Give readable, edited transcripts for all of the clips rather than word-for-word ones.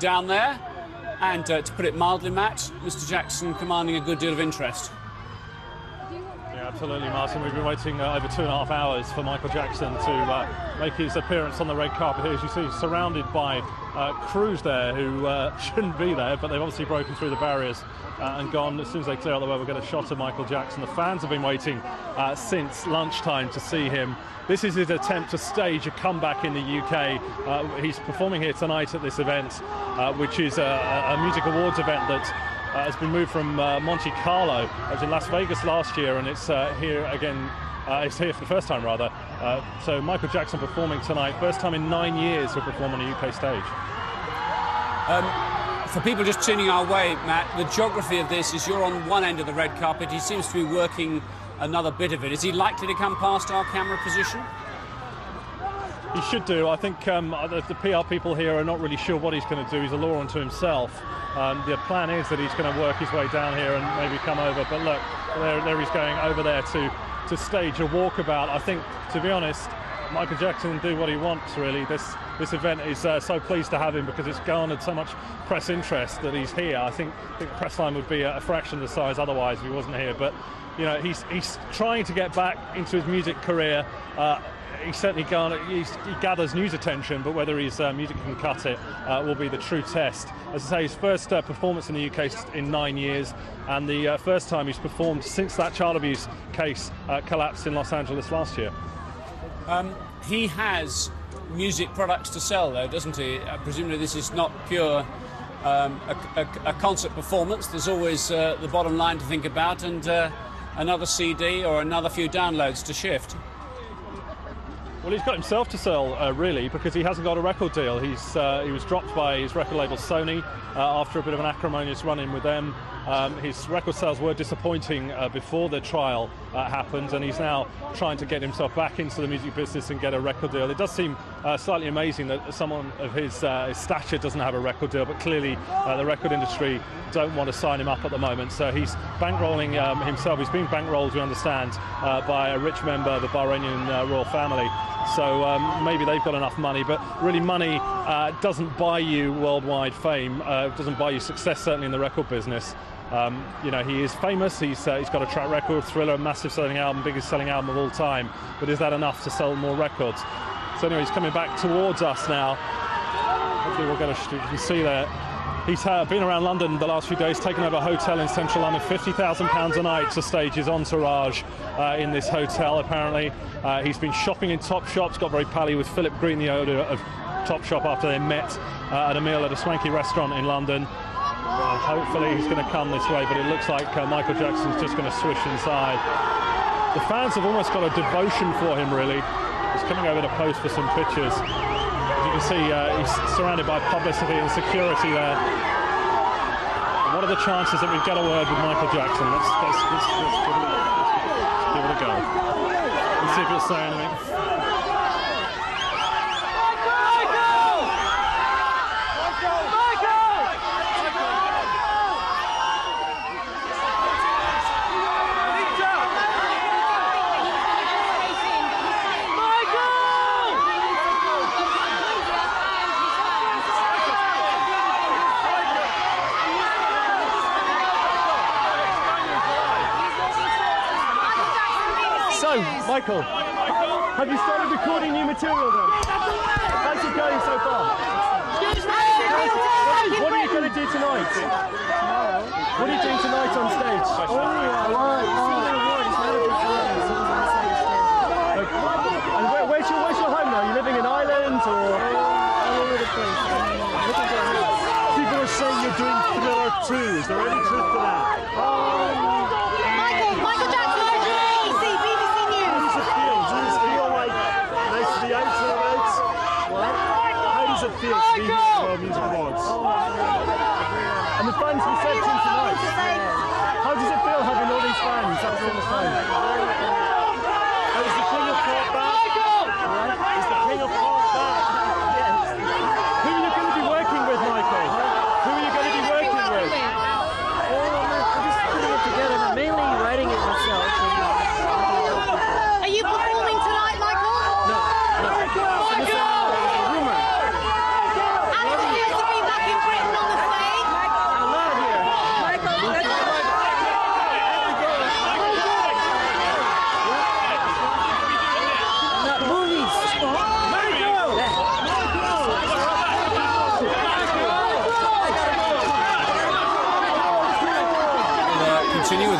down there. And to put it mildly, Matt, Mr. Jackson commanding a good deal of interest. Yeah, absolutely, Martin. We've been waiting over 2.5 hours for Michael Jackson to make his appearance on the red carpet here. As you see, he's surrounded by crews there who shouldn't be there, but they've obviously broken through the barriers and gone. As soon as they clear out the way, we'll get a shot of Michael Jackson. The fans have been waiting since lunchtime to see him. This is his attempt to stage a comeback in the UK. He's performing here tonight at this event, which is a music awards event that has been moved from Monte Carlo. It was in Las Vegas last year, and it's here again. It's here for the first time, rather. So Michael Jackson performing tonight, first time in 9 years to perform on a UK stage. For people just tuning our way, Matt, the geography of this is you're on one end of the red carpet. He seems to be working another bit of it. Is he likely to come past our camera position? He should do. I think the PR people here are not really sure what he's going to do. He's a law unto himself. The plan is that he's going to work his way down here and maybe come over. But look, there he's going over there to stage a walkabout. I think, to be honest, Michael Jackson can do what he wants, really. This event is so pleased to have him because it's garnered so much press interest that he's here. I think the press line would be a fraction of the size otherwise if he wasn't here. But you know, he's trying to get back into his music career. He certainly he gathers news attention, but whether his music can cut it will be the true test. As I say, his first performance in the UK in 9 years, and the first time he's performed since that child abuse case collapsed in Los Angeles last year. He has music products to sell, though, doesn't he? Presumably this is not pure a concert performance. There's always the bottom line to think about, and another CD or another few downloads to shift. Well, he's got himself to sell, really, because he hasn't got a record deal. He was dropped by his record label Sony after a bit of an acrimonious run-in with them. His record sales were disappointing before the trial happened, and he's now trying to get himself back into the music business and get a record deal. It does seem slightly amazing that someone of his stature doesn't have a record deal, but clearly the record industry don't want to sign him up at the moment. So he's bankrolling himself. He's being bankrolled, we understand, by a rich member of the Bahrainian royal family. So maybe they've got enough money, but really money doesn't buy you worldwide fame, doesn't buy you success, certainly in the record business. You know, he is famous, he's got a track record, Thriller, massive selling album, biggest selling album of all time, but is that enough to sell more records? So anyway, he's coming back towards us now. Hopefully we'll get you can see there. He's been around London the last few days, taken over a hotel in central London, £50,000 a night to stage his entourage in this hotel, apparently. He's been shopping in Topshop, got very pally with Philip Green, the owner of Topshop, after they met at a meal at a swanky restaurant in London. Hopefully he's going to come this way, but it looks like Michael Jackson's just going to swish inside. The fans have almost got a devotion for him, really. He's coming over to pose for some pictures. As you can see, he's surrounded by publicity and security there. What are the chances that we get a word with Michael Jackson? Let's give it a go. Let's see if he'll say anything. So, Michael, have you started recording new material then? How's it going so far? What are you going to do tonight? What are you doing tonight on stage? And where's your home now? Are you living in Ireland or? All over the place. People are saying you're doing Thriller 2. Is there any truth to that? Michael Jackson. How does it feel to be here at the World Music Awards? And the fans reception tonight. How does it feel having all these fans after all this time? Is the King of Pop back? Is the King of Pop back? Who are you going to be working with, Michael? Who are you going to be working with? I'm just putting it together, but mainly writing it myself. Are you performing tonight, Michael? No. Rumor. How does it feel to be back in Britain?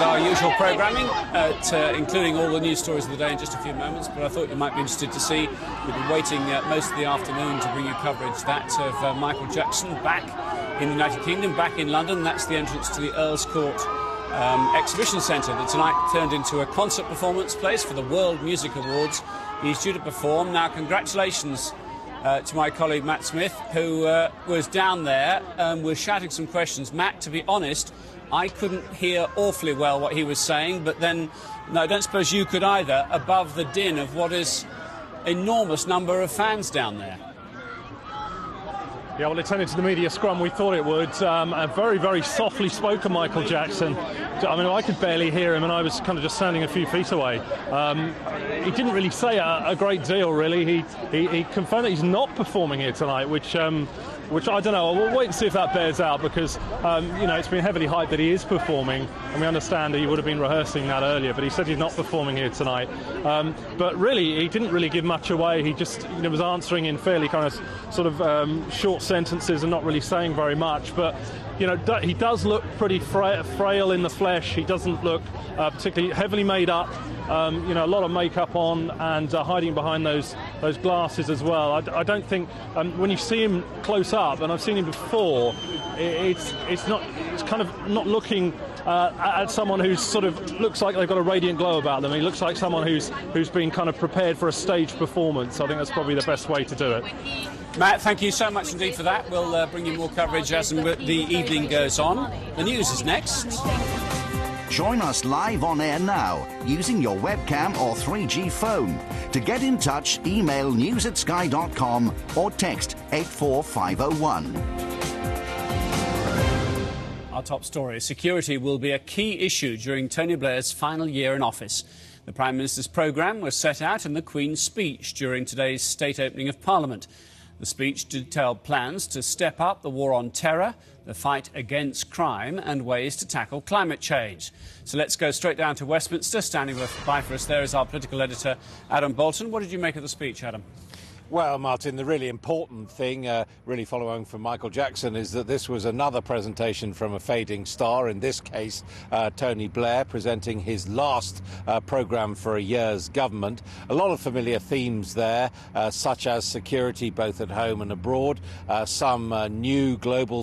our usual programming, including all the news stories of the day in just a few moments, but I thought you might be interested to see, we've been waiting most of the afternoon to bring you coverage, that of Michael Jackson back in the United Kingdom, back in London. That's the entrance to the Earl's Court Exhibition Centre that tonight turned into a concert performance place for the World Music Awards. He's due to perform. Now, congratulations to my colleague Matt Smith, who was down there and was shouting some questions. Matt, to be honest, I couldn't hear awfully well what he was saying, but then, no, I don't suppose you could either, above the din of what is enormous number of fans down there. Yeah, well, it turned into the media scrum we thought it would. A very, very softly spoken Michael Jackson. I mean, I could barely hear him, and I was kind of just standing a few feet away. He didn't really say a great deal, really. He confirmed that he's not performing here tonight, which I don't know. We'll wait and see if that bears out, because you know, it's been heavily hyped that he is performing, and we understand that he would have been rehearsing that earlier, but he said he's not performing here tonight. But really, he didn't really give much away. He just, you know, was answering in fairly kind of sort of short sentences and not really saying very much. But you know, he does look pretty frail in the flesh. He doesn't look particularly heavily made up. You know, a lot of makeup on, and hiding behind those glasses as well. I don't think when you see him close up, and I've seen him before, it's kind of not looking at someone who sort of looks like they've got a radiant glow about them. He looks like someone who's been kind of prepared for a stage performance. I think that's probably the best way to do it. Matt, thank you so much indeed for that. We'll bring you more coverage as the evening goes on. The news is next. Join us live on air now using your webcam or 3G phone. To get in touch, email news@sky.com or text 84501. Our top story: security will be a key issue during Tony Blair's final year in office. The Prime Minister's programme was set out in the Queen's speech during today's state opening of Parliament. The speech detailed plans to step up the war on terror, the fight against crime, and ways to tackle climate change. So let's go straight down to Westminster. Standing by for us there is our political editor, Adam Bolton. What did you make of the speech, Adam? Well, Martin, the really important thing, really following from Michael Jackson, is that this was another presentation from a fading star, in this case Tony Blair, presenting his last programme for a year's government. A lot of familiar themes there, such as security both at home and abroad, some new global